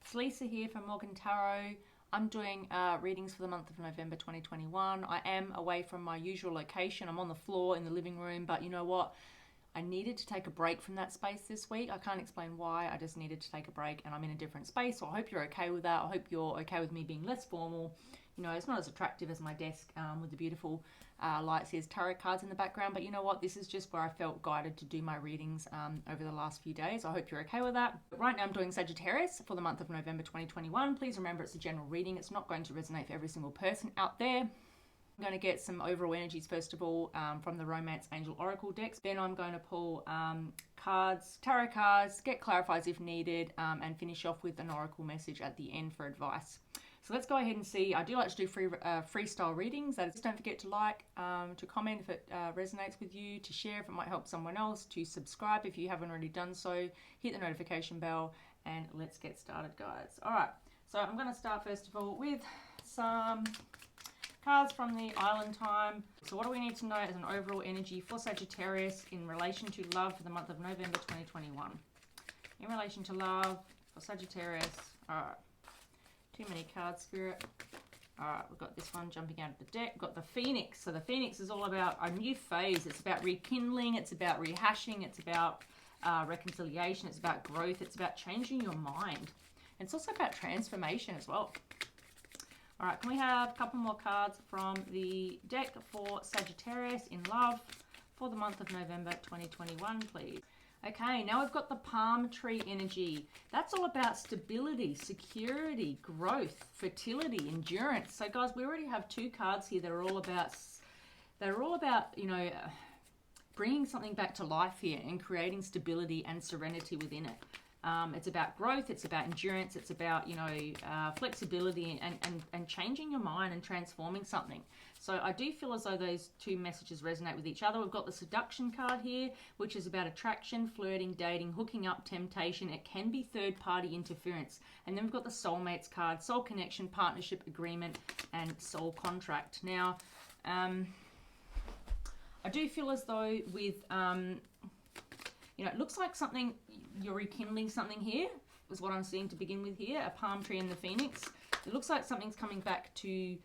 It's Lisa here from Morgan Tarot. I'm doing readings for the month of November 2021. I am away from my usual location. I'm on the floor in the living room, but you know what? I needed to take a break from that space this week. I can't explain why. I just needed to take a break and I'm in a different space. So I hope you're okay with that. I hope you're okay with me being less formal. You know, it's not as attractive as my desk with the beautiful lights. Here's tarot cards in the background. But you know what? This is just where I felt guided to do my readings over the last few days. I hope you're okay with that. But right now I'm doing Sagittarius for the month of November 2021. Please remember it's a general reading. It's not going to resonate for every single person out there. I'm going to get some overall energies first of all from the Romance Angel Oracle decks. Then I'm going to pull cards, tarot cards, get clarifies if needed, and finish off with an oracle message at the end for advice. So let's go ahead and see. I do like to do freestyle readings. Don't forget to like, to comment if it resonates with you, to share if it might help someone else, to subscribe if you haven't already done so, hit the notification bell, and let's get started, guys. All right, so I'm going to start first of all with some cards from the Island Time. So what do we need to know as an overall energy for Sagittarius in relation to love for the month of November 2021? In relation to love for Sagittarius. All right. Too many cards, Spirit. All right, we've got this one jumping out of the deck. We've got the Phoenix. So the Phoenix is all about a new phase. It's about rekindling. It's about rehashing. It's about reconciliation. It's about growth. It's about changing your mind. And it's also about transformation as well. All right, can we have a couple more cards from the deck for Sagittarius in love for the month of November 2021, please? Okay, now we've got the palm tree energy. That's all about stability, security, growth, fertility, endurance. So guys, we already have two cards here that are all about, you know, bringing something back to life here and creating stability and serenity within it. It's about growth, it's about endurance, it's about, you know, flexibility and changing your mind and transforming something. So I do feel as though those two messages resonate with each other. We've got the seduction card here, which is about attraction, flirting, dating, hooking up, temptation. It can be third-party interference. And then we've got the soulmates card, soul connection, partnership, agreement, and soul contract. Now, I do feel as though with, you know, it looks like something, you're rekindling something here, is what I'm seeing to begin with here, a palm tree and the Phoenix. It looks like something's coming back to,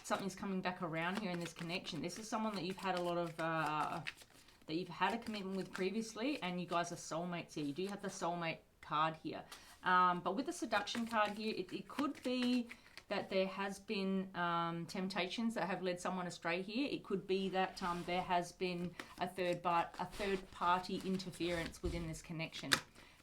something's coming back around here in this connection. This is someone that you've had a lot of, that you've had a commitment with previously, and you guys are soulmates here. You do have the soulmate card here. But with the seduction card here, it could be that there has been temptations that have led someone astray here. It could be that there has been a third party interference within this connection.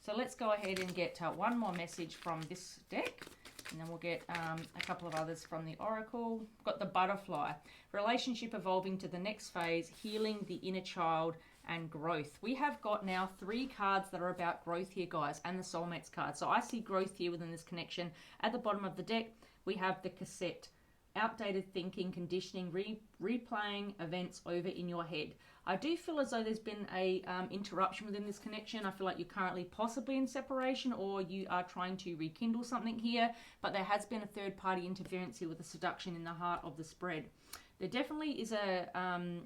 So let's go ahead and get one more message from this deck, and then we'll get a couple of others from the Oracle. We've got the Butterfly. Relationship evolving to the next phase, healing the inner child, and growth. We have got now 3 cards that are about growth here, guys, and the soulmates card. So I see growth here within this connection. At the bottom of the deck, we have the cassette. Outdated thinking, conditioning, replaying events over in your head. I do feel as though there's been a interruption within this connection. I feel like you're currently possibly in separation, or you are trying to rekindle something here, but there has been a third-party interference here with the seduction in the heart of the spread. There definitely is a,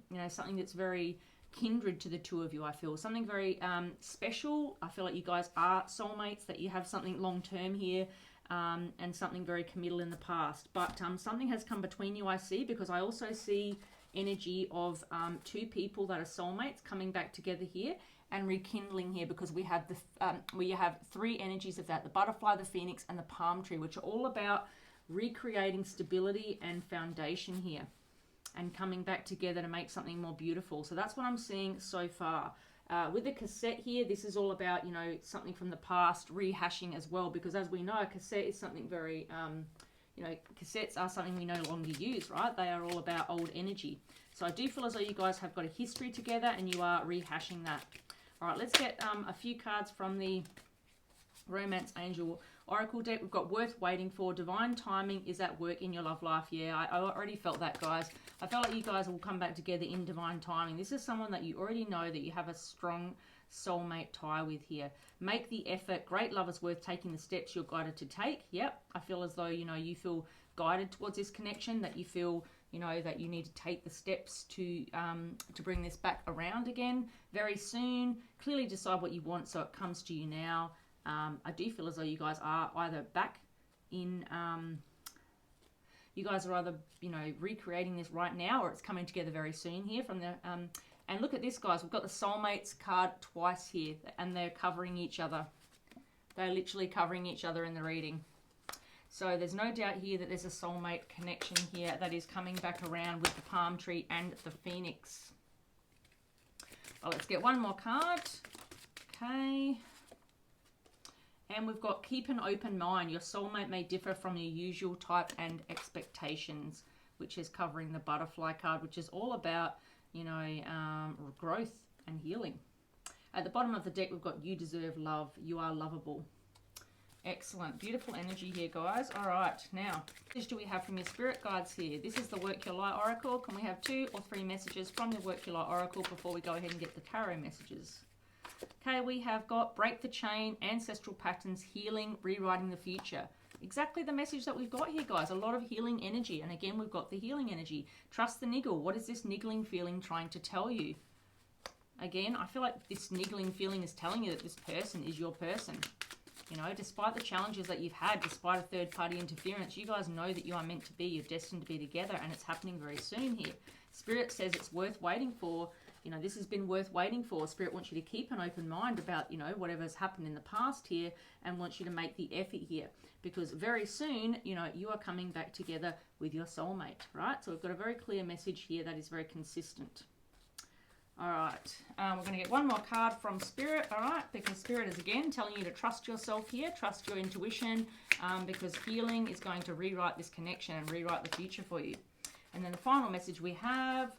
you know, something that's very kindred to the two of you. I feel something very special. I feel like you guys are soulmates, that you have something long-term here. And something very committal in the past. But something has come between you, I see, because I also see energy of 2 people that are soulmates coming back together here and rekindling here, because we have we have 3 energies of that: the butterfly, the phoenix, and the palm tree, which are all about recreating stability and foundation here and coming back together to make something more beautiful. So that's what I'm seeing so far. With the cassette here, this is all about, you know, something from the past, rehashing as well, because as we know, a cassette is something very, you know, cassettes are something we no longer use, right? They are all about old energy. So I do feel as though you guys have got a history together and you are rehashing that. All right, let's get a few cards from the Romance Angel Oracle deck. We've got worth waiting for. Divine timing is at work in your love life. Yeah, I already felt that, guys. I felt like you guys will come back together in divine timing. This is someone that you already know, that you have a strong soulmate tie with here. Make the effort. Great love is worth taking the steps you're guided to take. Yep, I feel as though, you know, you feel guided towards this connection, that you feel, you know, that you need to take the steps to bring this back around again very soon. Clearly decide what you want so it comes to you now. I do feel as though you guys are either back in, you guys are either, you know, recreating this right now, or it's coming together very soon here from the, and look at this, guys. We've got the soulmates card twice here, and they're covering each other. They're literally covering each other in the reading. So there's no doubt here that there's a soulmate connection here that is coming back around with the palm tree and the phoenix. Well, let's get one more card. Okay. And we've got keep an open mind. Your soulmate may differ from your usual type and expectations, which is covering the butterfly card, which is all about, you know, growth and healing. At the bottom of the deck, we've got you deserve love. You are lovable. Excellent. Beautiful energy here, guys. All right. Now, what do we have from your spirit guides here? This is the Work Your Light Oracle. Can we have 2 or 3 messages from the Work Your Light Oracle before we go ahead and get the tarot messages? Okay, we have got break the chain, ancestral patterns, healing, rewriting the future. Exactly the message that we've got here, guys. A lot of healing energy. And again, we've got the healing energy. Trust the niggle. What is this niggling feeling trying to tell you? Again, I feel like this niggling feeling is telling you that this person is your person. You know, despite the challenges that you've had, despite a third-party interference, you guys know that you are meant to be. You're destined to be together, and it's happening very soon here. Spirit says it's worth waiting for. You know, this has been worth waiting for. Spirit wants you to keep an open mind about, you know, whatever's happened in the past here, and wants you to make the effort here. Because very soon, you know, you are coming back together with your soulmate, right? So we've got a very clear message here that is very consistent. All right, we're going to get one more card from Spirit, all right, because Spirit is, again, telling you to trust yourself here, trust your intuition, because healing is going to rewrite this connection and rewrite the future for you. And then the final message we have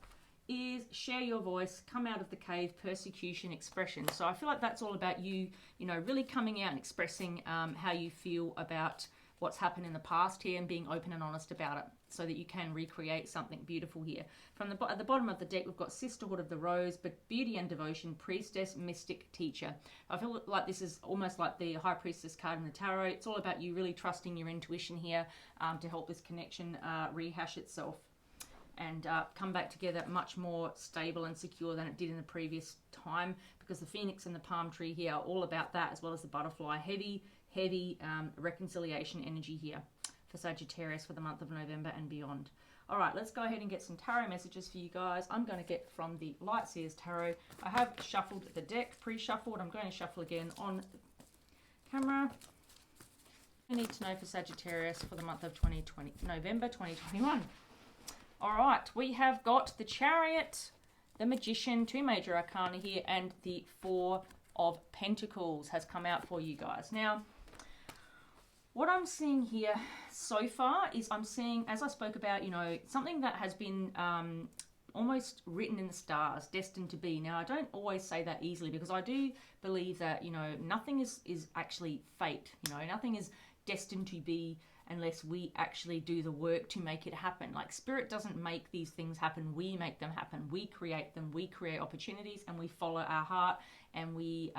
is share your voice, come out of the cave, persecution, expression. So I feel like that's all about you, you know, really coming out and expressing how you feel about what's happened in the past here and being open and honest about it so that you can recreate something beautiful here. At the bottom of the deck, we've got Sisterhood of the Rose, but Beauty and Devotion, Priestess, Mystic, Teacher. I feel like this is almost like the High Priestess card in the Tarot. It's all about you really trusting your intuition here to help this connection rehash itself and come back together much more stable and secure than it did in the previous time, because the Phoenix and the Palm Tree here are all about that, as well as the Butterfly. Heavy reconciliation energy here for Sagittarius for the month of November and beyond. All right, let's go ahead and get some tarot messages for you guys. I'm going to get from the Lightseers Tarot. I have shuffled the deck, pre-shuffled. I'm going to shuffle again on camera. I need to know for Sagittarius for the month of November 2021. All right, we have got the Chariot, the Magician, 2 major arcana here, and the 4 of Pentacles has come out for you guys. Now, what I'm seeing here so far is I'm seeing, as I spoke about, you know, something that has been almost written in the stars, destined to be. Now, I don't always say that easily, because I do believe that, you know, nothing is actually fate. You know, nothing is destined to be unless we actually do the work to make it happen. Like, Spirit doesn't make these things happen. We make them happen. We create them. We create opportunities, and we follow our heart, and we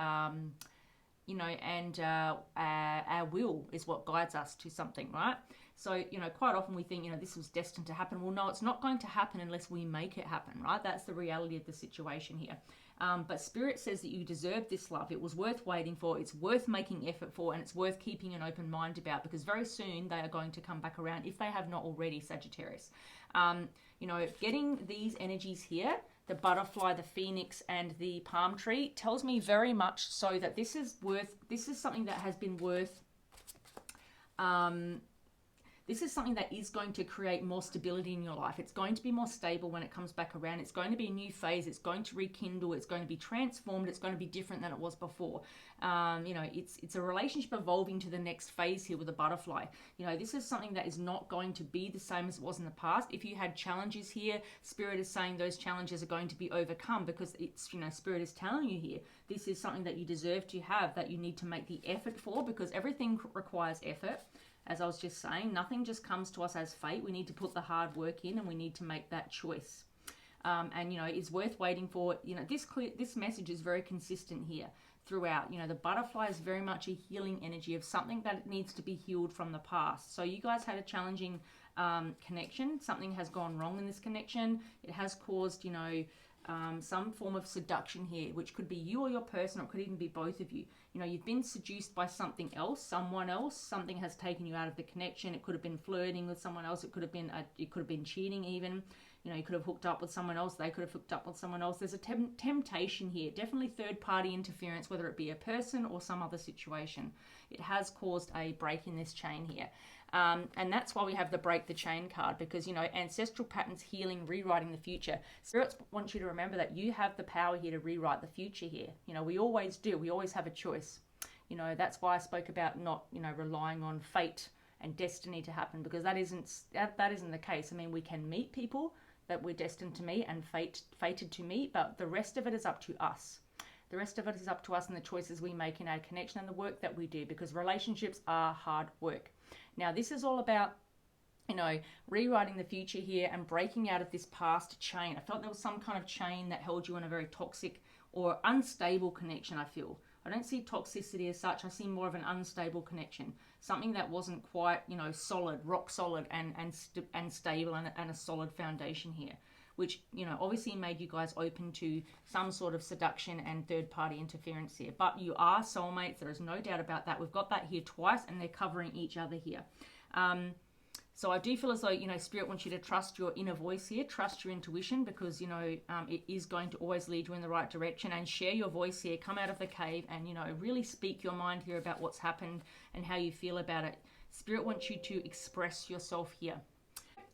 you know, and our will is what guides us to something, right? So, you know, quite often we think, you know, this was destined to happen. Well, no, it's not going to happen unless we make it happen, right? That's the reality of the situation here. But Spirit says that you deserve this love. It was worth waiting for. It's worth making effort for, and it's worth keeping an open mind about, because very soon they are going to come back around, if they have not already, Sagittarius. You know, getting these energies here, the Butterfly, the Phoenix, and the Palm Tree, tells me very much so that this is something that has been worth, this is something that is going to create more stability in your life. It's going to be more stable when it comes back around. It's going to be a new phase. It's going to rekindle. It's going to be transformed. It's going to be different than it was before. You know, it's a relationship evolving to the next phase here with a Butterfly. You know, this is something that is not going to be the same as it was in the past. If you had challenges here, Spirit is saying those challenges are going to be overcome, because it's, you know, Spirit is telling you here, this is something that you deserve to have, that you need to make the effort for, because everything requires effort. As I was just saying, nothing just comes to us as fate. We need to put the hard work in, and we need to make that choice. And, you know, it's worth waiting for. You know, this message is very consistent here throughout. You know, the Butterfly is very much a healing energy of something that needs to be healed from the past. So you guys had a challenging connection. Something has gone wrong in this connection. It has caused, you know, some form of seduction here, which could be you or your person, or it could even be both of you. You know, you've been seduced by something else, someone else. Something has taken you out of the connection. It could have been flirting with someone else. It could have been cheating even. You know, you could have hooked up with someone else. They could have hooked up with someone else. There's a temptation here. Definitely third-party interference, whether it be a person or some other situation. It has caused a break in this chain here. And that's why we have the break the chain card, because, you know, ancestral patterns, healing, rewriting the future. Spirits want you to remember that you have the power here to rewrite the future here. You know, we always do. We always have a choice. You know, that's why I spoke about not, you know, relying on fate and destiny to happen, because that isn't the case. I mean, we can meet people that we're destined to meet and fated to meet, but the rest of it is up to us. The rest of it is up to us and the choices we make in our connection and the work that we do, because relationships are hard work. Now, this is all about, you know, rewriting the future here and breaking out of this past chain. I felt there was some kind of chain that held you in a very toxic or unstable connection, I feel. I don't see toxicity as such. I see more of an unstable connection. Something that wasn't quite, you know, solid, rock solid and stable and a solid foundation here. Which, you know, obviously made you guys open to some sort of seduction and third-party interference here. But you are soulmates. There is no doubt about that. We've got that here twice, and they're covering each other here. So I do feel as though, you know, Spirit wants you to trust your inner voice here, trust your intuition, because, you know, it is going to always lead you in the right direction, and share your voice here. Come out of the cave and, you know, really speak your mind here about what's happened and how you feel about it. Spirit wants you to express yourself here.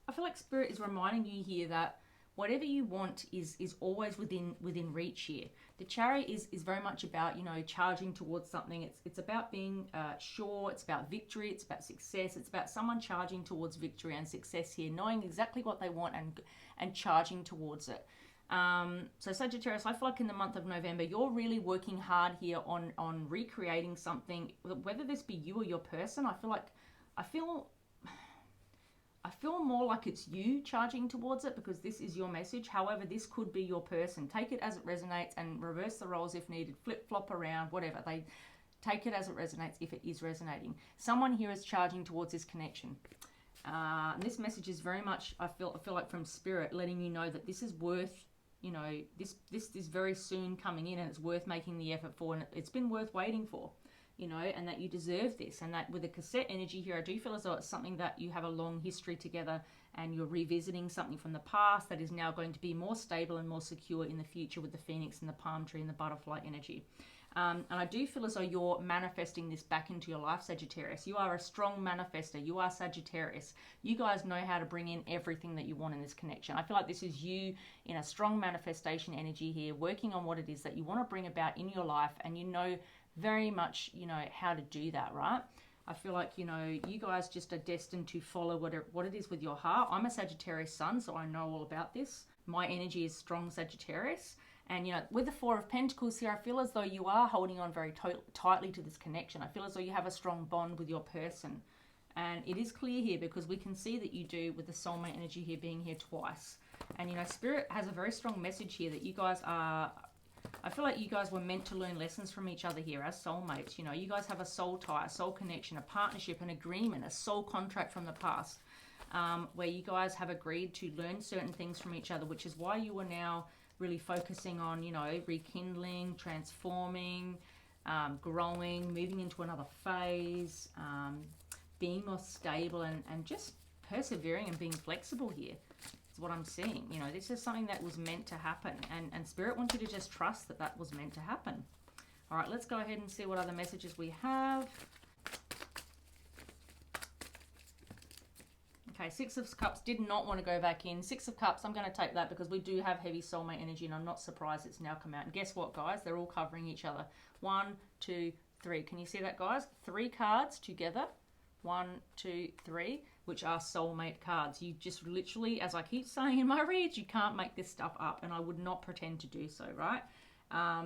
I feel like Spirit is reminding you here that whatever you want is always within reach here. The Chariot is very much about, you know, charging towards something. It's about being sure. It's about victory. It's about success. It's about someone charging towards victory and success here, knowing exactly what they want and charging towards it. So Sagittarius, I feel like in the month of November, you're really working hard here on recreating something, whether this be you or your person. I feel more like it's you charging towards it, because this is your message. However, this could be your person. Take it as it resonates and reverse the roles if needed. Flip-flop around, whatever. They take it as it resonates if it is resonating. Someone here is charging towards this connection. And this message is very much, I feel like from Spirit, letting you know that this is worth, you know, this is very soon coming in, and it's worth making the effort for, and it's been worth waiting for. You know, and that you deserve this, and that with the cassette energy here, I do feel as though it's something that you have a long history together, and you're revisiting something from the past that is now going to be more stable and more secure in the future, with the Phoenix and the palm tree and the butterfly energy. And I do feel as though you're manifesting this back into your life, Sagittarius. You are a strong manifester. You are Sagittarius. You guys know how to bring in everything that you want in this connection. I feel like this is you in a strong manifestation energy here, working on what it is that you want to bring about in your life, and you know very much, you know, how to do that, right? I feel like, you know, you guys just are destined to follow what it is with your heart. I'm a Sagittarius sun, so I know all about this. My energy is strong Sagittarius. And, you know, with the Four of Pentacles here, I feel as though you are holding on very tightly to this connection. I feel as though you have a strong bond with your person. And it is clear here, because we can see that you do, with the soulmate energy here being here twice. And, you know, Spirit has a very strong message here that you guys are... I feel like you guys were meant to learn lessons from each other here as soulmates. You know, you guys have a soul tie, a soul connection, a partnership, an agreement, a soul contract from the past, where you guys have agreed to learn certain things from each other, which is why you are now really focusing on, you know, rekindling, transforming, growing, moving into another phase, being more stable and just persevering and being flexible here. What I'm seeing, you know, this is something that was meant to happen, and Spirit wants you to just trust that that was meant to happen. All right, let's go ahead and see what other messages we have. Okay, Six of Cups did not want to go back in. Six of Cups, I'm going to take that because we do have heavy soulmate energy, and I'm not surprised it's now come out. And guess what, guys? They're all covering each other. 1, 2, 3. Can you see that, guys? 3 cards together. 1, 2, 3. Which are soulmate cards. You just literally, as I keep saying in my reads, you can't make this stuff up, and I would not pretend to do so, right?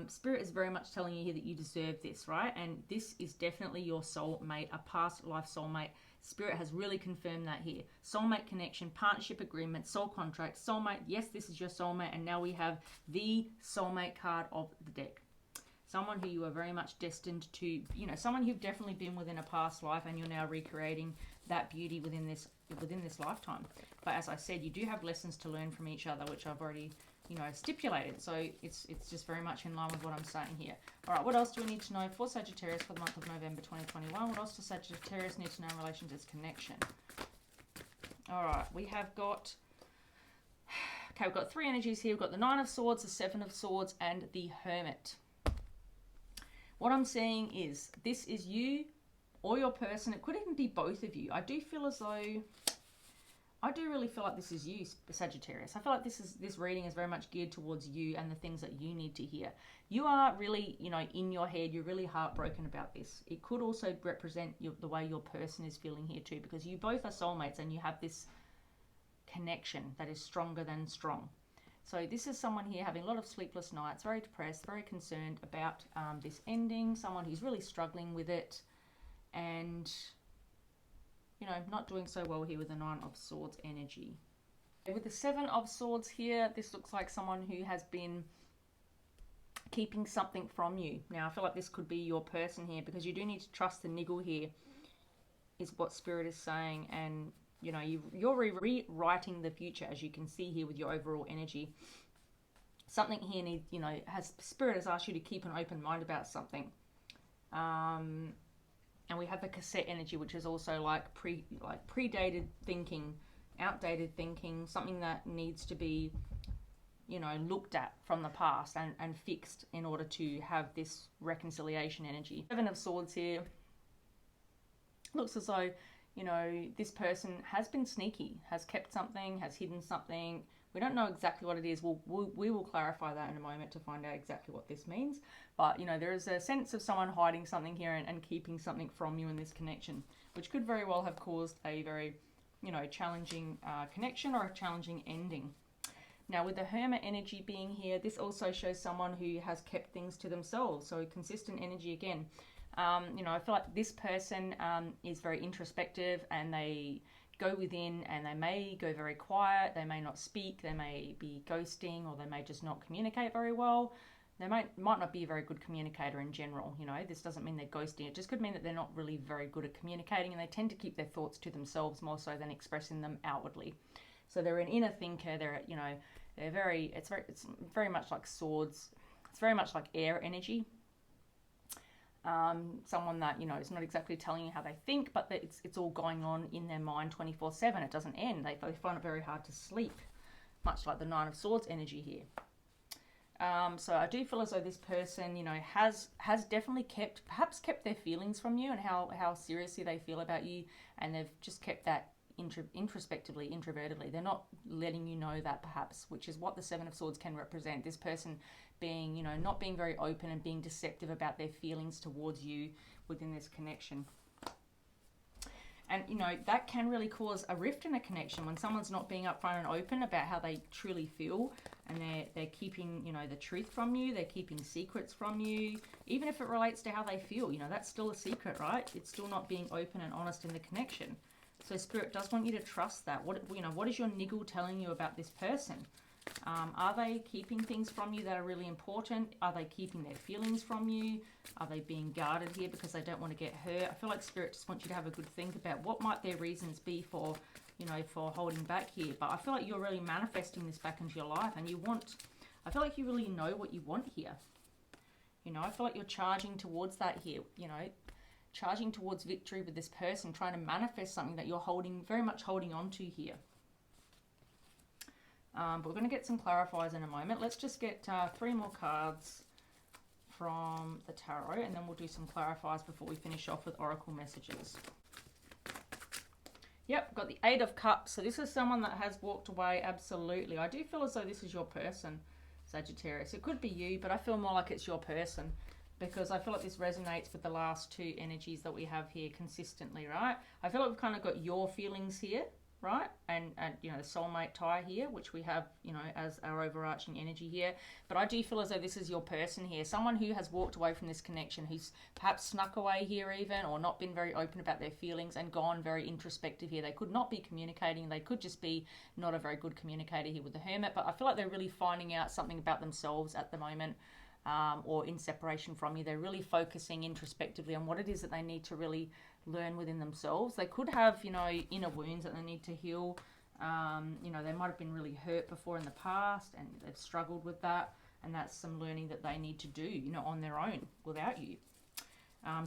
Spirit is very much telling you here that you deserve this, right? And this is definitely your soulmate, a past life soulmate. Spirit has really confirmed that here. Soulmate connection, partnership agreement, soul contract, soulmate. Yes, this is your soulmate, and now we have the soulmate card of the deck. Someone who you are very much destined to, you know, someone you've definitely been within a past life, and you're now recreating that beauty within this lifetime. But as I said, you do have lessons to learn from each other, which I've already, you know, stipulated. So it's just very much in line with what I'm saying here. All right, what else do we need to know for Sagittarius for the month of November 2021? What else does Sagittarius need to know in relation to this connection? All right, we have got, okay, we've got three energies here. We've got the Nine of Swords, the Seven of Swords, and the Hermit. What I'm seeing is this is you or your person. It could even be both of you. I do feel as though, I do really feel like this is you, Sagittarius. I feel like this reading is very much geared towards you and the things that you need to hear. You are really, you know, in your head, you're really heartbroken about this. It could also represent the way your person is feeling here too, because you both are soulmates and you have this connection that is stronger than strong. So this is someone here having a lot of sleepless nights, very depressed, very concerned about this ending, someone who's really struggling with it and, you know, not doing so well here with the Nine of Swords energy. With the Seven of Swords here, this looks like someone who has been keeping something from you. Now, I feel like this could be your person here, because you do need to trust the niggle here, is what Spirit is saying. And, you know, you're rewriting the future, as you can see here with your overall energy. Something here needs, you know, Spirit has asked you to keep an open mind about something. And we have the cassette energy, which is also like predated thinking, outdated thinking, something that needs to be, you know, looked at from the past and fixed in order to have this reconciliation energy. Seven of Swords here. Looks as though, you know, this person has been sneaky, has kept something, has hidden something. We don't know exactly what it is. We will clarify that in a moment to find out exactly what this means. But, you know, there is a sense of someone hiding something here and keeping something from you in this connection, which could very well have caused a very, you know, challenging connection or a challenging ending. Now, with the Hermit energy being here, this also shows someone who has kept things to themselves. So consistent energy again. You know, I feel like this person is very introspective, and they go within, and they may go very quiet, they may not speak, they may be ghosting, or they may just not communicate very well. They might not be a very good communicator in general. You know, this doesn't mean they're ghosting. It just could mean that they're not really very good at communicating, and they tend to keep their thoughts to themselves more so than expressing them outwardly. So they're an inner thinker. They're, you know, it's very much like swords. It's very much like air energy. Someone that, you know, is not exactly telling you how they think, but that it's all going on in their mind 24/7. It doesn't end. They find it very hard to sleep, much like the Nine of Swords energy here. So I do feel as though this person, you know, has definitely perhaps kept their feelings from you and how seriously they feel about you, and they've just kept that introspectively, introvertedly. They're not letting you know that, perhaps, which is what the Seven of Swords can represent. This person being, you know, not being very open and being deceptive about their feelings towards you within this connection. And, you know, that can really cause a rift in a connection when someone's not being upfront and open about how they truly feel, and they're keeping, you know, the truth from you, they're keeping secrets from you, even if it relates to how they feel. You know, that's still a secret, right? It's still not being open and honest in the connection. So Spirit does want you to trust that. What is your niggle telling you about this person? Are they keeping things from you that are really important? Are they keeping their feelings from you? Are they being guarded here because they don't want to get hurt? I feel like Spirit just wants you to have a good think about what might their reasons be for, you know, for holding back here. But I feel like you're really manifesting this back into your life, and I feel like you really know what you want here. You know, I feel like you're charging towards that here, you know, charging towards victory with this person, trying to manifest something that you're very much holding on to here. But we're going to get some clarifiers in a moment. Let's just get 3 more cards from the tarot, and then we'll do some clarifiers before we finish off with oracle messages. Yep, got the 8 of Cups. So this is someone that has walked away, absolutely. I do feel as though this is your person, Sagittarius. It could be you, but I feel more like it's your person, because I feel like this resonates with the last 2 energies that we have here consistently, right? I feel like we've kind of got your feelings here, right? And you know, the soulmate tie here, which we have, you know, as our overarching energy here. But I do feel as though this is your person here, someone who has walked away from this connection, who's perhaps snuck away here even, or not been very open about their feelings and gone very introspective here. They could not be communicating. They could just be not a very good communicator here with the Hermit. But I feel like they're really finding out something about themselves at the moment. Or in separation from you. They're really focusing introspectively on what it is that they need to really learn within themselves. They could have, you know, inner wounds that they need to heal. You know, they might have been really hurt before in the past and they've struggled with that. And that's some learning that they need to do, you know, on their own without you.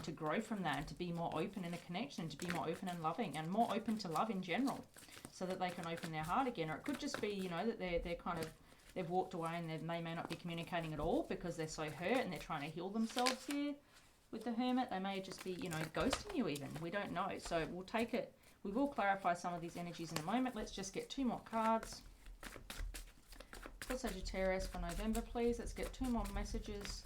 To grow from that and to be more open in a connection, to be more open and loving and more open to love in general, so that they can open their heart again. Or it could just be, you know, that they're kind of, they've walked away and they may not be communicating at all because they're so hurt and they're trying to heal themselves here with the Hermit. They may just be, you know, ghosting you even. We don't know. So we'll take it. We will clarify some of these energies in a moment. Let's just get 2 more cards for Sagittarius for November, please. Let's get 2 more messages.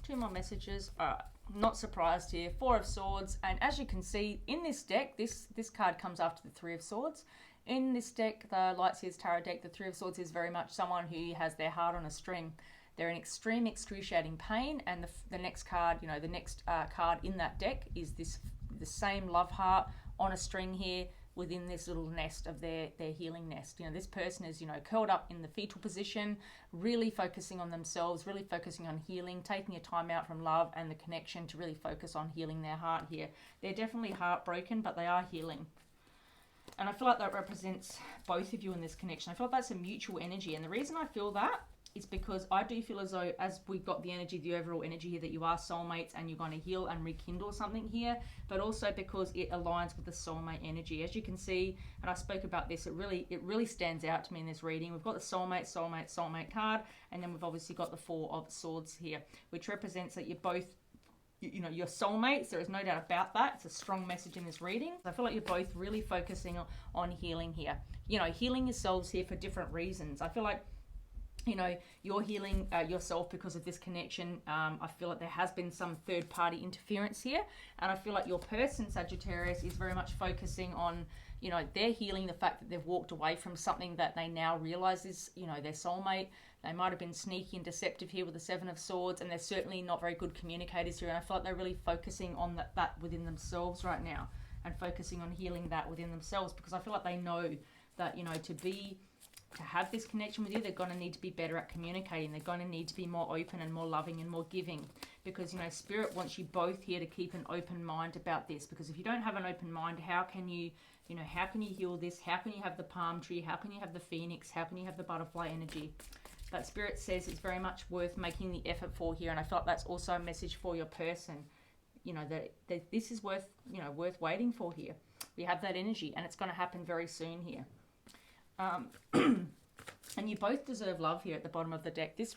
2 more messages. All right. Not surprised here. 4 of Swords. And as you can see in this deck, this card comes after the 3 of Swords. In this deck, the Lightseers Tarot deck, the 3 of Swords is very much someone who has their heart on a string. They're in extreme, excruciating pain. And the next card, you know, the next card in that deck is the same love heart on a string here within this little nest of their healing nest. You know, this person is, you know, curled up in the fetal position, really focusing on themselves, really focusing on healing, taking a time out from love and the connection to really focus on healing their heart here. They're definitely heartbroken, but they are healing. And I feel like that represents both of you in this connection. I feel like that's a mutual energy. And the reason I feel that is because I do feel as though, as we've got the energy, the overall energy here, that you are soulmates and you're going to heal and rekindle something here, but also because it aligns with the soulmate energy. As you can see, and I spoke about this, it really stands out to me in this reading. We've got the soulmate card, and then we've obviously got the 4 of Swords here, which represents that you're both, you know, you're soulmates. There is no doubt about that. It's a strong message in this reading. I feel like you're both really focusing on healing here. You know, healing yourselves here for different reasons. I feel like, you know, you're healing yourself because of this connection. I feel like there has been some third-party interference here. And I feel like your person, Sagittarius, is very much focusing on, you know, they're healing the fact that they've walked away from something that they now realize is, you know, their soulmate. They might have been sneaky and deceptive here with the 7 of Swords, and they're certainly not very good communicators here. And I feel like they're really focusing on that within themselves right now, and focusing on healing that within themselves, because I feel like they know that, you know, to have this connection with you, they're going to need to be better at communicating. They're going to need to be more open and more loving and more giving, because, you know, Spirit wants you both here to keep an open mind about this, because if you don't have an open mind, how can you, you know, how can you heal this? How can you have the palm tree? How can you have the phoenix? How can you have the butterfly energy? But Spirit says it's very much worth making the effort for here, and I feel like that's also a message for your person, you know, that this is worth, you know, worth waiting for here. We have that energy, and it's going to happen very soon here. And you both deserve love here at the bottom of the deck. This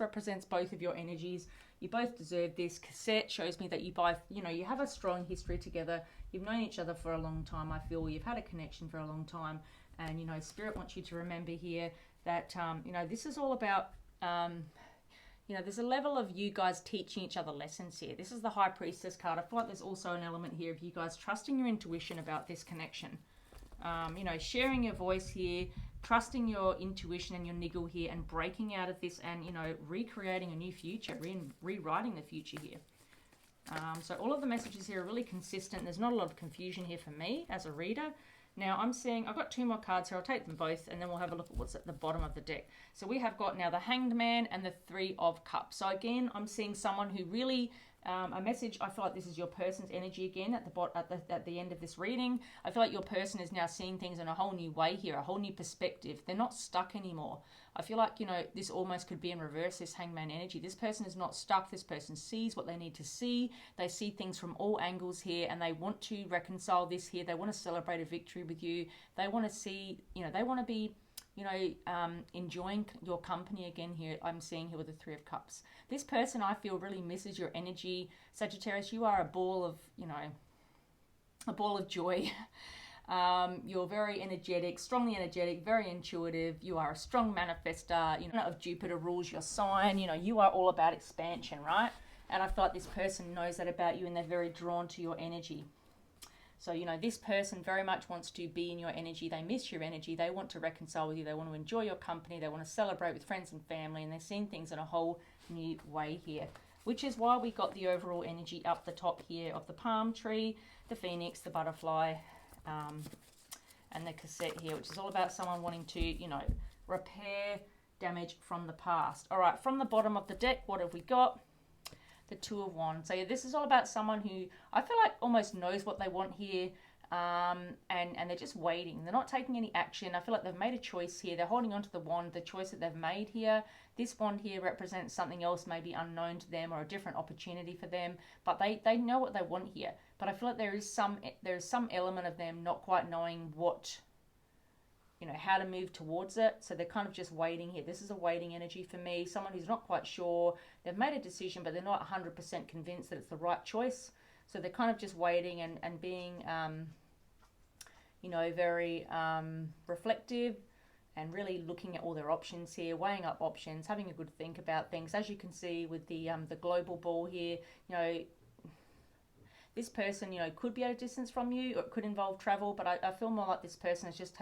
represents both of your energies. You both deserve this. Cassette shows me that you both, you know, you have a strong history together. You've known each other for a long time, I feel. You've had a connection for a long time. And, you know, Spirit wants you to remember here that, you know, this is all about, you know, there's a level of you guys teaching each other lessons here. This is the High Priestess card. I feel like there's also an element here of you guys trusting your intuition about this connection. You know, sharing your voice here, trusting your intuition and your niggle here, and breaking out of this and, you know, recreating a new future, rewriting the future here. So all of the messages here are really consistent. There's not a lot of confusion here for me as a reader. Now I'm seeing, I've got 2 more cards here. I'll take them both and then we'll have a look at what's at the bottom of the deck. So we have got now the Hanged Man and the 3 of Cups. So again, I'm seeing someone who really, a message, I feel like this is your person's energy again at the end of this reading. I feel like your person is now seeing things in a whole new way here, a whole new perspective. They're not stuck anymore. I feel like, you know, this almost could be in reverse, this Hangman energy. This person is not stuck. This person sees what they need to see. They see things from all angles here, and they want to reconcile this here. They want to celebrate a victory with you. They want to see, you know, they want to be, you know, enjoying your company again here. I'm seeing here with the 3 of Cups. This person, I feel, really misses your energy. Sagittarius, you are a ball of, you know, a ball of joy. You're very energetic, strongly energetic, very intuitive. You are a strong manifester. You know, of Jupiter rules your sign. You know, you are all about expansion, right? And I feel like this person knows that about you, and they're very drawn to your energy. So, you know, this person very much wants to be in your energy. They miss your energy. They want to reconcile with you. They want to enjoy your company. They want to celebrate with friends and family. And they're seeing things in a whole new way here, which is why we got the overall energy up the top here of the palm tree, the phoenix, the butterfly, and the cassette here, which is all about someone wanting to, you know, repair damage from the past. All right, from the bottom of the deck, what have we got? The 2 of Wands. So yeah, this is all about someone who I feel like almost knows what they want here. and they're just waiting. They're not taking any action. I feel like they've made a choice here. They're holding on to the wand, the choice that they've made here. This wand here represents something else maybe unknown to them or a different opportunity for them, but they know what they want here. But I feel like there is some element of them not quite knowing what, you know, how to move towards it. So they're kind of just waiting here. This is a waiting energy for me. Someone who's not quite sure. They've made a decision, but they're not 100% convinced that it's the right choice. So they're kind of just waiting and being, you know, very reflective and really looking at all their options here, weighing up options, having a good think about things. As you can see with the global ball here, you know, this person, you know, could be at a distance from you, or it could involve travel, but I feel more like this person is just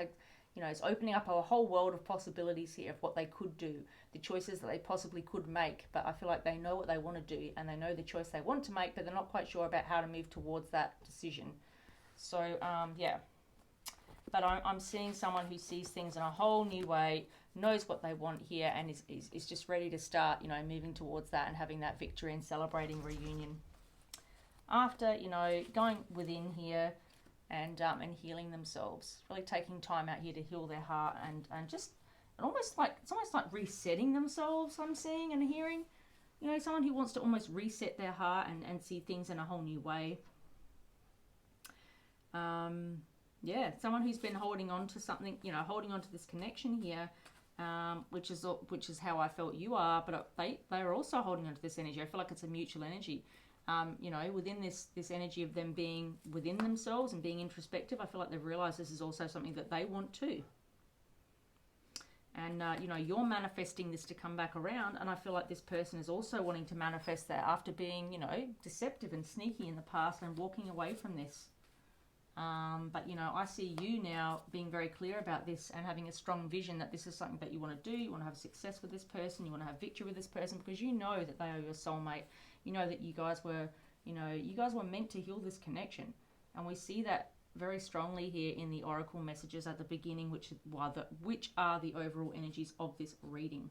you know, it's opening up a whole world of possibilities here of what they could do, the choices that they possibly could make. But I feel like they know what they want to do and they know the choice they want to make, but they're not quite sure about how to move towards that decision. So, yeah. But I'm seeing someone who sees things in a whole new way, knows what they want here, and is just ready to start, you know, moving towards that and having that victory and celebrating reunion. After, you know, going within here, and healing themselves, really taking time out here to heal their heart and it's almost like resetting themselves. I'm seeing and hearing, you know, someone who wants to almost reset their heart and see things in a whole new way. Yeah, someone who's been holding on to something, you know, holding on to this connection here, which is how I felt you are, but they are also holding on to this energy. I feel like it's a mutual energy. You know, within this energy of them being within themselves and being introspective, I feel like they've realized this is also something that they want too. And, you know, you're manifesting this to come back around, and I feel like this person is also wanting to manifest that after being, you know, deceptive and sneaky in the past and walking away from this. But, you know, I see you now being very clear about this and having a strong vision that this is something that you want to do. You want to have success with this person. You want to have victory with this person because you know that they are your soulmate. You know that you guys were meant to heal this connection. And we see that very strongly here in the oracle messages at the beginning, which are the overall energies of this reading.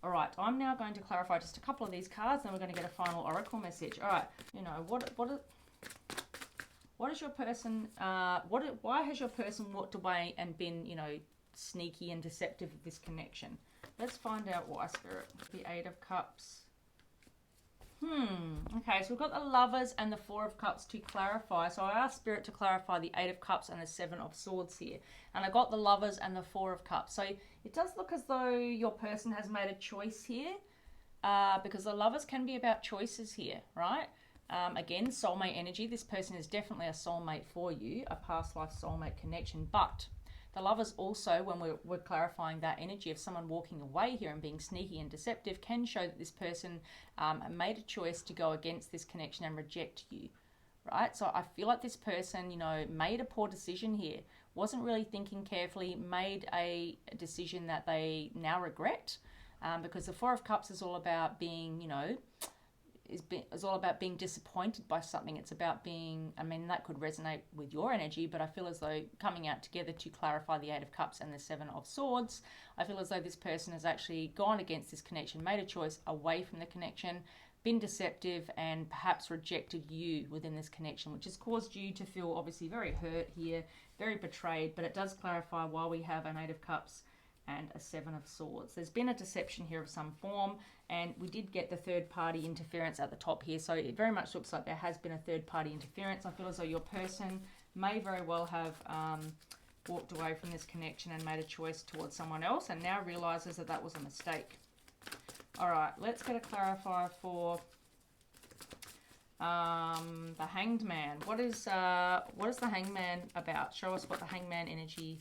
All right, I'm now going to clarify just a couple of these cards, then we're going to get a final oracle message. All right, you know, what is your person, why has your person walked away and been, you know, sneaky and deceptive with this connection? Let's find out why, Spirit. The Eight of Cups. Okay, so we've got the Lovers and the Four of Cups to clarify. So I asked Spirit to clarify the Eight of Cups and the Seven of Swords here. And I got the Lovers and the Four of Cups. So it does look as though your person has made a choice here, because the Lovers can be about choices here, right? Again, soulmate energy. This person is definitely a soulmate for you, a past life soulmate connection. But the Lovers also, when we're clarifying that energy of someone walking away here and being sneaky and deceptive, can show that this person made a choice to go against this connection and reject you, right? So I feel like this person, you know, made a poor decision here, wasn't really thinking carefully, made a decision that they now regret, because the Four of Cups is all about being, you know, is all about being disappointed by something. It's about being, I mean, that could resonate with your energy, but I feel as though coming out together to clarify the Eight of Cups and the Seven of Swords, I feel as though this person has actually gone against this connection, made a choice away from the connection, been deceptive, and perhaps rejected you within this connection, which has caused you to feel obviously very hurt here, very betrayed. But it does clarify why we have an Eight of Cups and a Seven of Swords. There's been a deception here of some form, and we did get the third party interference at the top here, so it very much looks like there has been a third party interference. I feel as though your person may very well have walked away from this connection and made a choice towards someone else and now realizes that that was a mistake. All right, let's get a clarifier for the Hanged Man. What is the Hangman about? Show us what the Hangman energy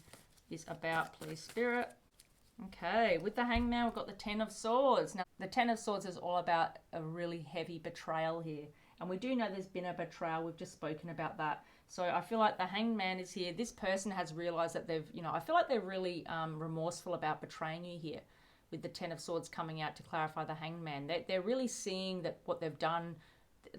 is about, please, Spirit. Okay, with the Hangman, we've got the Ten of Swords. Now, the Ten of Swords is all about a really heavy betrayal here. And we do know there's been a betrayal. We've just spoken about that. So I feel like the Hanged Man is here. This person has realized that they've, you know, I feel like they're really remorseful about betraying you here with the Ten of Swords coming out to clarify the Hanged Man. They're really seeing that what they've done,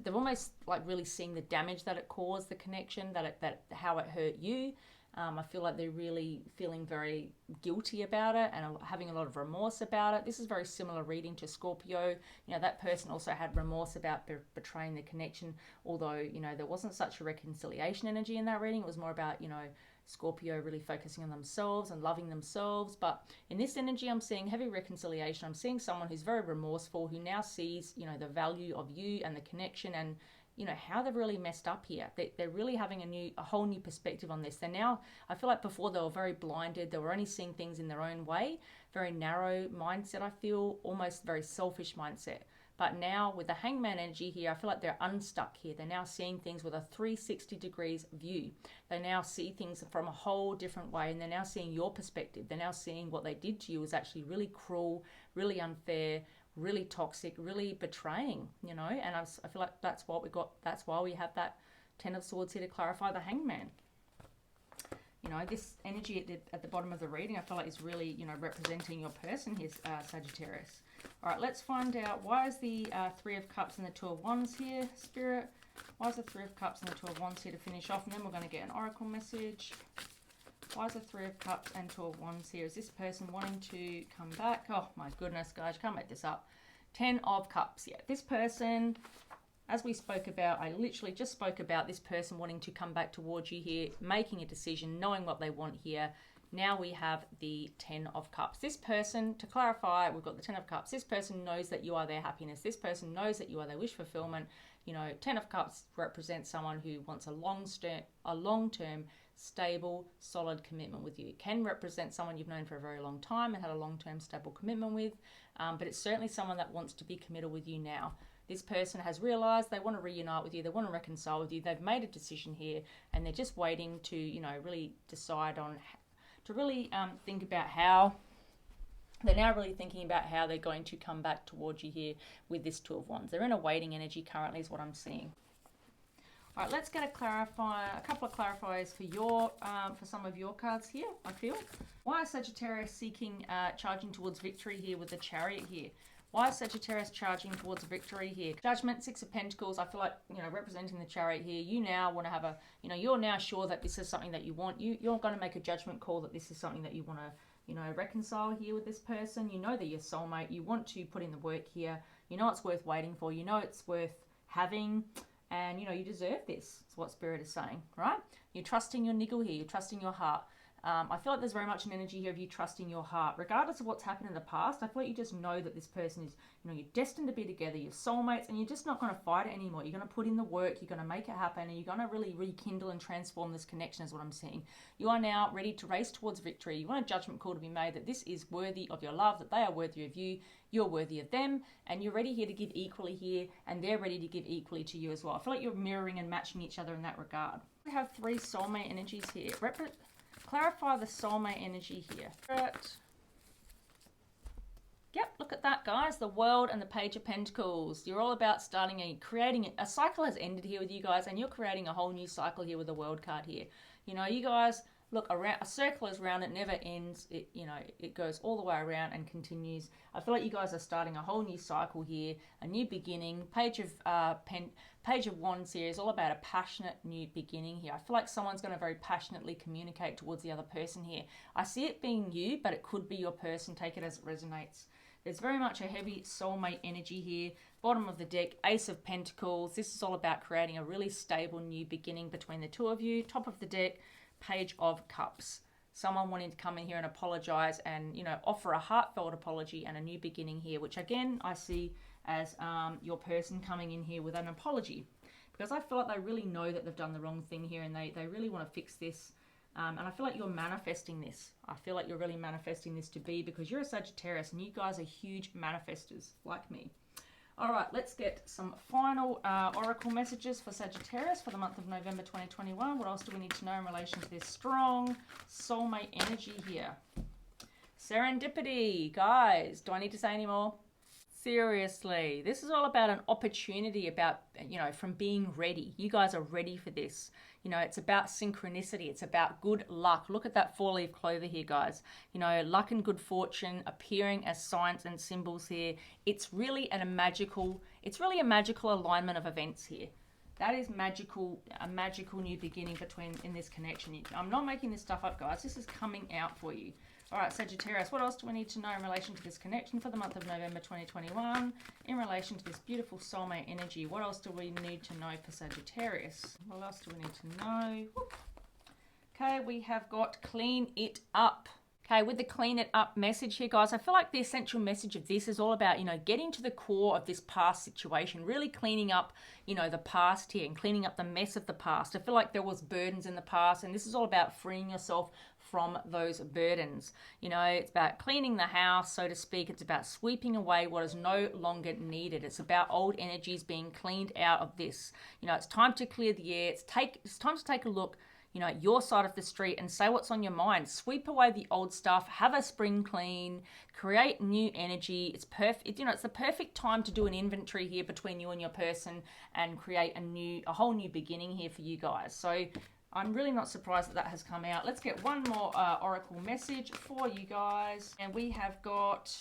they've almost like really seeing the damage that it caused, the connection, that how it hurt you. I feel like they're really feeling very guilty about it and having a lot of remorse about it. This is very similar reading to Scorpio. You know, that person also had remorse about betraying the connection, although, you know, there wasn't such a reconciliation energy in that reading. It was more about, you know, Scorpio really focusing on themselves and loving themselves. But in this energy, I'm seeing heavy reconciliation. I'm seeing someone who's very remorseful, who now sees, you know, the value of you and the connection, and you know how they've really messed up here. They're really having a whole new perspective on this. They're now, I feel like before they were very blinded. They were only seeing things in their own way, very narrow mindset. I feel almost very selfish mindset. But now with the Hangman energy here, I feel like they're unstuck here. They're now seeing things with a 360 degrees view. They now see things from a whole different way, and they're now seeing your perspective. They're now seeing what they did to you was actually really cruel, really unfair, really toxic, really betraying, you know. And I feel like that's what we got. That's why we have that Ten of Swords here to clarify the Hangman. You know, this energy at the bottom of the reading, I feel like is really, you know, representing your person here, Sagittarius. All right, let's find out, why is the Three of Cups and the Two of Wands here, Spirit? Why is the Three of Cups and the Two of Wands here to finish off? And then we're going to get an oracle message. Why is the Three of Cups and Two of Wands here? Is this person wanting to come back? Oh my goodness, guys, you can't make this up. 10 of Cups. Yeah, this person, as we spoke about, I literally just spoke about this person wanting to come back towards you here, making a decision, knowing what they want here. Now we have the 10 of Cups. This person, to clarify, we've got the 10 of Cups. This person knows that you are their happiness. This person knows that you are their wish fulfillment. You know, 10 of Cups represents someone who wants a long-term, stable, solid commitment with you. It can represent someone you've known for a very long time and had a long-term, stable commitment with, but it's certainly someone that wants to be committed with you now. This person has realized they want to reunite with you, they want to reconcile with you, they've made a decision here, and they're just waiting to, you know, really decide on, to really think about how, they're now really thinking about how they're going to come back towards you here with this Two of Wands. They're in a waiting energy currently is what I'm seeing. All right, let's get a couple of clarifiers for your, for some of your cards here, I feel. Why is Sagittarius seeking, charging towards victory here with the Chariot here? Why is Sagittarius charging towards victory here? Judgment, Six of Pentacles, I feel like, you know, representing the Chariot here, you now want to have a, you know, you're now sure that this is something that you want. You're going to make a judgment call that this is something that you want to, you know, reconcile here with this person. You know they're your soulmate. You want to put in the work here. You know it's worth waiting for. You know it's worth having. And, you know, you deserve this. That's what Spirit is saying, right? You're trusting your niggle here. You're trusting your heart. I feel like there's very much an energy here of you trusting your heart. Regardless of what's happened in the past, I feel like you just know that this person is, you know, you're destined to be together. You're soulmates, and you're just not going to fight it anymore. You're going to put in the work. You're going to make it happen, and you're going to really rekindle and transform this connection is what I'm seeing. You are now ready to race towards victory. You want a judgment call to be made that this is worthy of your love, that they are worthy of you, you're worthy of them, and you're ready here to give equally here, and they're ready to give equally to you as well. I feel like you're mirroring and matching each other in that regard. We have three soulmate energies here. Clarify the soulmate energy here. Yep, look at that, guys. The World and the Page of Pentacles. You're all about creating a cycle has ended here with you guys, and you're creating a whole new cycle here with the World card here. You know, you guys, look, around, a circle is round, it never ends. It, you know, it goes all the way around and continues. I feel like you guys are starting a whole new cycle here, a new beginning. Page of Wands here is all about a passionate new beginning here. I feel like someone's going to very passionately communicate towards the other person here. I see it being you, but it could be your person. Take it as it resonates. There's very much a heavy soulmate energy here. Bottom of the deck, Ace of Pentacles. This is all about creating a really stable new beginning between the two of you. Top of the deck, Page of Cups. Someone wanting to come in here and apologize and, you know, offer a heartfelt apology and a new beginning here, which again, I see as your person coming in here with an apology, because I feel like they really know that they've done the wrong thing here, and they really want to fix this. And I feel like you're manifesting this. I feel like you're really manifesting this to be, because you're a Sagittarius and you guys are huge manifestors like me. All right, let's get some final oracle messages for Sagittarius for the month of November 2021. What else do we need to know in relation to this strong soulmate energy here? Serendipity. Guys, do I need to say any more? Seriously, this is all about an opportunity, about, you know, from being ready. You guys are ready for this. You know, it's about synchronicity. It's about good luck. Look at that four-leaf clover here, guys. You know, luck and good fortune appearing as signs and symbols here. It's really a magical alignment of events here. That is magical, a magical new beginning in this connection. I'm not making this stuff up, guys. This is coming out for you. All right, Sagittarius, what else do we need to know in relation to this connection for the month of November 2021? In relation to this beautiful soulmate energy, what else do we need to know for Sagittarius? What else do we need to know? Okay, we have got clean it up. Okay, with the clean it up message here, guys, I feel like the essential message of this is all about, getting to the core of this past situation, really cleaning up, the past here and cleaning up the mess of the past. I feel like there was burdens in the past, and this is all about freeing yourself from those burdens. It's about cleaning the house, so to speak. It's about sweeping away what is no longer needed. It's about old energies being cleaned out of this. It's time to clear the air. It's time to take a look your side of the street and say what's on your mind. Sweep away the old stuff, have a spring clean, create new energy. It's perfect. It's the perfect time to do an inventory here between you and your person and create a whole new beginning here for you guys. So I'm really not surprised that has come out. Let's get one more oracle message for you guys. And we have got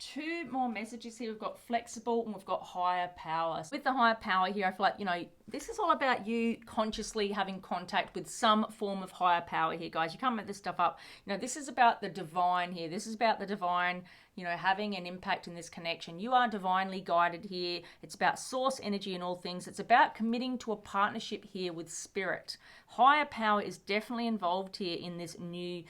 two more messages here. We've got flexible and we've got higher power. With the higher power here, I feel like, this is all about you consciously having contact with some form of higher power here, guys. You can't make this stuff up. This is about the divine here. This is about the divine, having an impact in this connection. You are divinely guided here. It's about source energy in all things. It's about committing to a partnership here with spirit. Higher power is definitely involved here in this new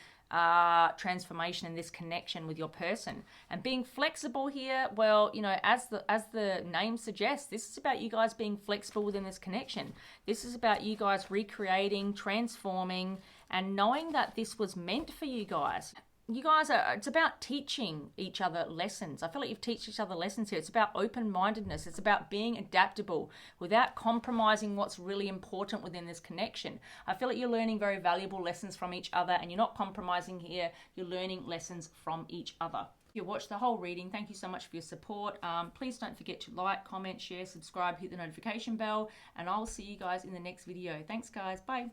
transformation in this connection with your person. And being flexible here, well, as the name suggests, this is about you guys being flexible within this connection. This is about you guys recreating, transforming, and knowing that this was meant for you guys. It's about teaching each other lessons. I feel like you've teach each other lessons here. It's about open-mindedness. It's about being adaptable without compromising what's really important within this connection. I feel like you're learning very valuable lessons from each other, and you're not compromising here. You're learning lessons from each other. If you watched the whole reading, thank you so much for your support. Please don't forget to like, comment, share, subscribe, hit the notification bell, and I'll see you guys in the next video. Thanks, guys. Bye.